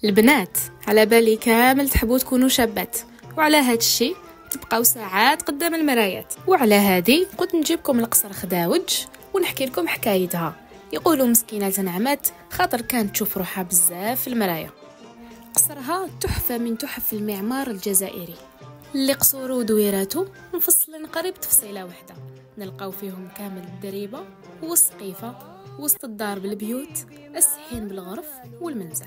البنات على بالي كامل تحبوا تكونوا شابات، وعلى هاد الشيء تبقاو ساعات قدام المرايات. وعلى هادي قلت نجيبكم القصر خداوج ونحكي لكم حكايتها. يقولوا مسكينه نعمات خاطر كانت تشوف روحها بزاف في المرايه. قصرها تحفه من تحف المعمار الجزائري اللي قصوره ودويراته مفصلين قريب تفصيله وحده، نلقاو فيهم كامل الدريبه والسقيفه وسط الدار بالبيوت، السحين بالغرف والمنزه،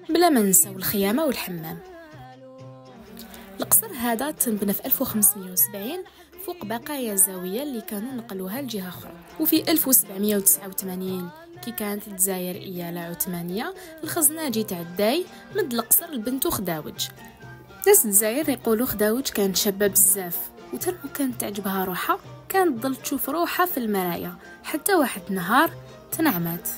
بلا ما ننساو الخيامه والحمام. القصر هذا تنبنى في 1570 فوق بقايا الزاويه اللي كانوا نقلوها لجهه اخرى. وفي 1789 كي كانت الجزائر اياله عثمانيه، الخزناجي تاع الداي مد القصر لبنتو خداوج. ناس الجزائر يقولوا خداوج كانت شابه بزاف، وترمو كانت تعجبها روحها، كانت ضل تشوف روحها في المرايه حتى واحد نهار تنعمات.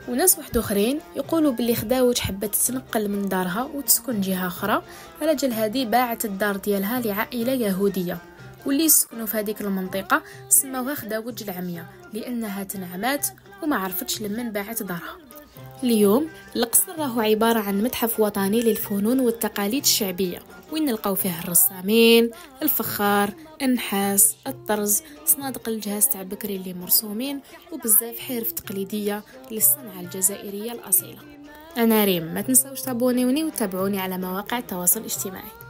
وناس واحد اخرين يقولوا باللي خداوج حبت تنقل من دارها وتسكن جهه اخرى، على جال هذه باعت الدار ديالها لعائله يهوديه، واللي يسكنوا في هذيك المنطقه سموها خداوج العمية لانها تنعمات وما عرفتش لمن باعت دارها. اليوم القصر راهو عباره عن متحف وطني للفنون والتقاليد الشعبيه، وين نلقاو فيه الرسامين، الفخار، النحاس، الطرز، صنادق الجهاز تاع بكري اللي مرسومين، وبزاف حرف تقليديه للصنعه الجزائريه الاصيله. انا ريم، ما تنساوش تابونيوني وتابعوني على مواقع التواصل الاجتماعي.